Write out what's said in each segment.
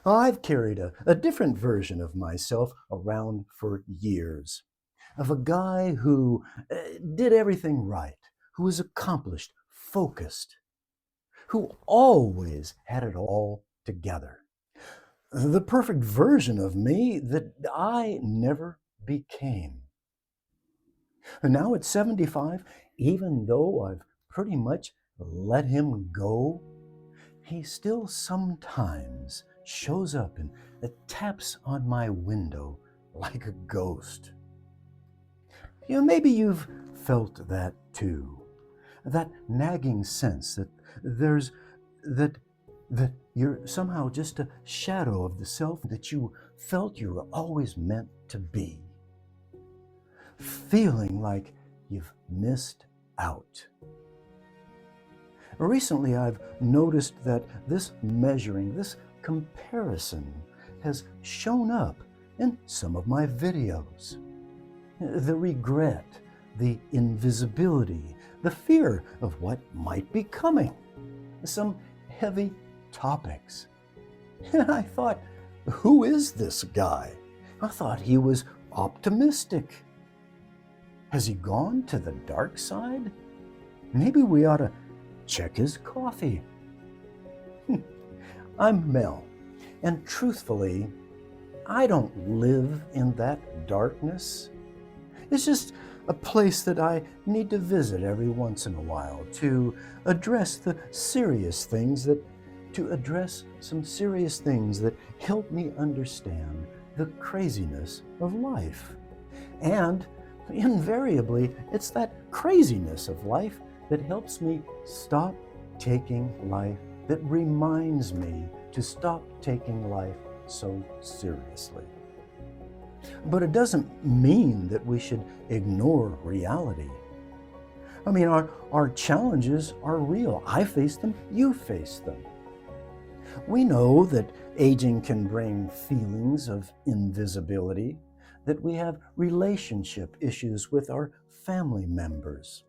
I've carried a different version of myself around for years, of a guy who did everything right, who was accomplished, focused, who always had it all together. The perfect version of me that I never became. And now at 75, even though I've pretty much let him go, he still sometimes shows up and taps on my window like a ghost. Maybe you've felt that too. That nagging sense that there's that that you're somehow just a shadow of the self that you felt you were always meant to be. Feeling like you've missed out. Recently, I've noticed that this measuring, this comparison, has shown up in some of my videos. The regret, the invisibility, the fear of what might be coming, some heavy topics. And I thought, who is this guy? I thought he was optimistic. Has he gone to the dark side? Maybe we ought to check his coffee. I'm Mel, and truthfully, I don't live in that darkness. It's just a place that I need to visit every once in a while to address some serious things that help me understand the craziness of life. And invariably, it's that craziness of life that helps me stop taking life, that reminds me to stop taking life so seriously. But it doesn't mean that we should ignore reality. I mean, our challenges are real. I face them, you face them. We know that aging can bring feelings of invisibility, that we have relationship issues with our family members,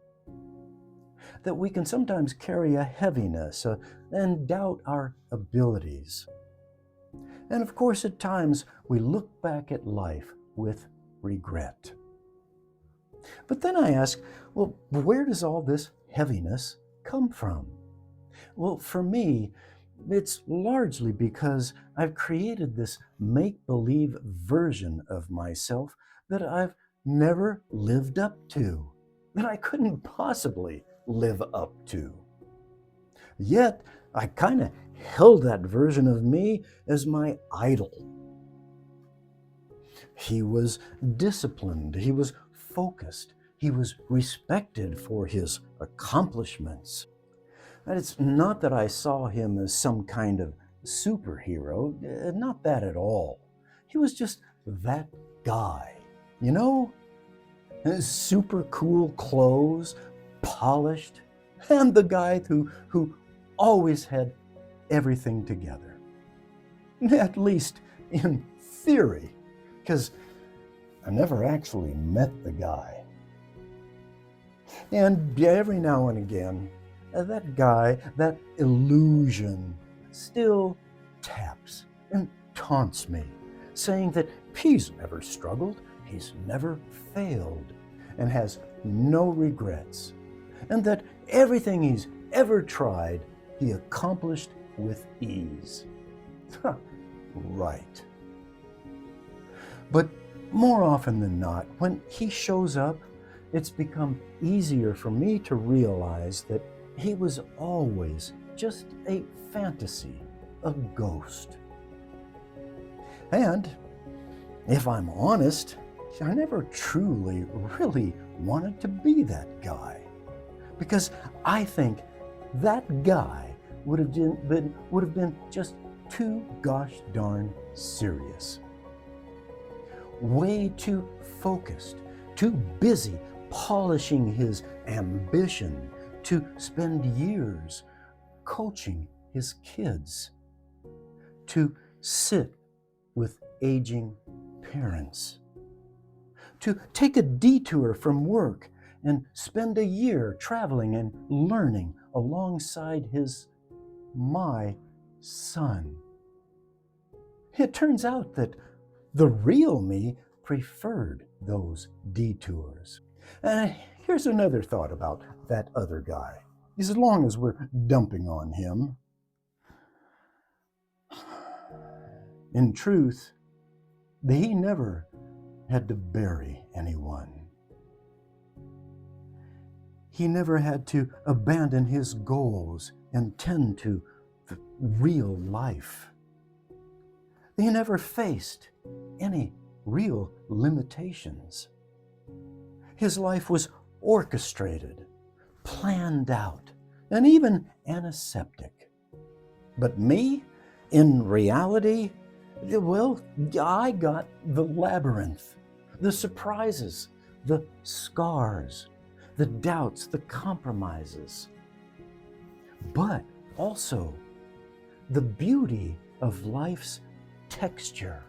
that we can sometimes carry a heaviness and doubt our abilities. And of course, at times, we look back at life with regret. But then I ask, well, where does all this heaviness come from? Well, for me, it's largely because I've created this make-believe version of myself that I've never lived up to, that I couldn't possibly live up to. Yet, I kind of held that version of me as my idol. He was disciplined, he was focused, he was respected for his accomplishments. And it's not that I saw him as some kind of superhero, not that at all. He was just that guy, you know? His super cool clothes, polished, and the guy who always had everything together. At least in theory, because I never actually met the guy. And every now and again, that guy, that illusion, still taps and taunts me, saying that he's never struggled, he's never failed, and has no regrets, and that everything he's ever tried, he accomplished with ease. Right. But more often than not, when he shows up, it's become easier for me to realize that he was always just a fantasy, a ghost. And if I'm honest, I never truly, really wanted to be that guy. Because I think that guy would have been just too gosh darn serious. Way too focused, too busy polishing his ambition to spend years coaching his kids, to sit with aging parents, to take a detour from work and spend a year traveling and learning alongside my son. It turns out that the real me preferred those detours. And here's another thought about that other guy, as long as we're dumping on him. In truth, he never had to bury anyone. He never had to abandon his goals and tend to the real life. He never faced any real limitations. His life was orchestrated, planned out, and even antiseptic. But me, in reality, well, I got the labyrinth, the surprises, the scars, the doubts, the compromises, but also the beauty of life's texture.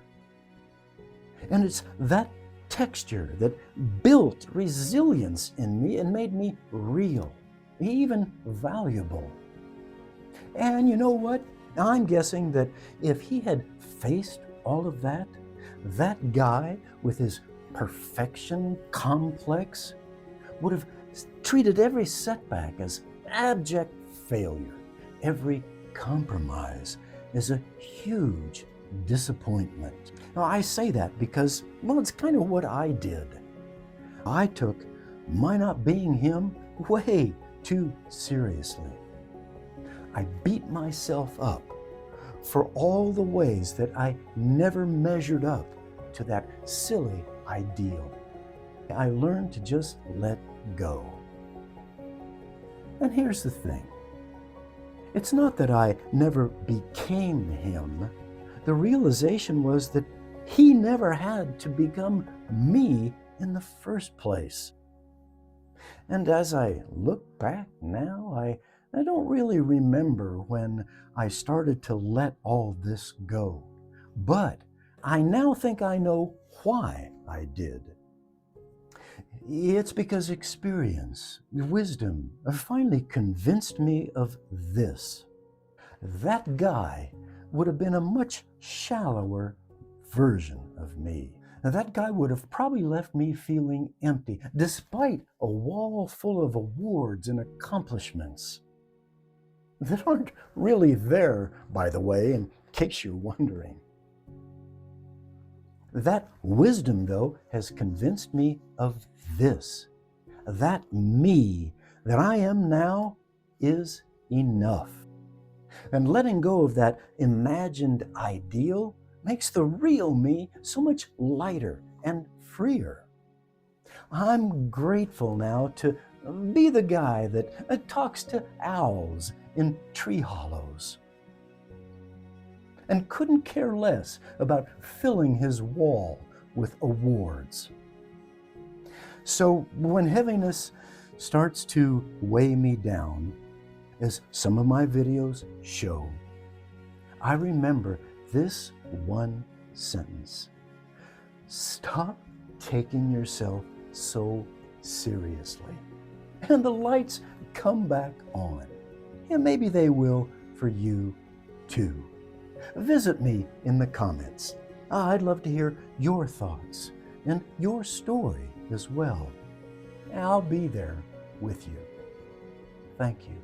And it's that texture that built resilience in me and made me real, even valuable. And you know what? I'm guessing that if he had faced all of that, that guy with his perfection complex would have treated every setback as abject failure, every compromise as a huge disappointment. Now, I say that because, well, it's kind of what I did. I took my not being him way too seriously. I beat myself up for all the ways that I never measured up to that silly ideal. I learned to just let go. And here's the thing. It's not that I never became him. The realization was that he never had to become me in the first place. And as I look back now, I don't really remember when I started to let all this go. But I now think I know why I did. It's because experience, wisdom, finally convinced me of this. That guy would have been a much shallower version of me. Now, that guy would have probably left me feeling empty, despite a wall full of awards and accomplishments that aren't really there, by the way, in case you're wondering. That wisdom, though, has convinced me of this. That me that I am now is enough. And letting go of that imagined ideal makes the real me so much lighter and freer. I'm grateful now to be the guy that talks to owls in tree hollows and couldn't care less about filling his wall with awards. So when heaviness starts to weigh me down, as some of my videos show, I remember this one sentence. Stop taking yourself so seriously. And the lights come back on. And maybe they will for you too. Visit me in the comments. I'd love to hear your thoughts and your story as well. I'll be there with you. Thank you.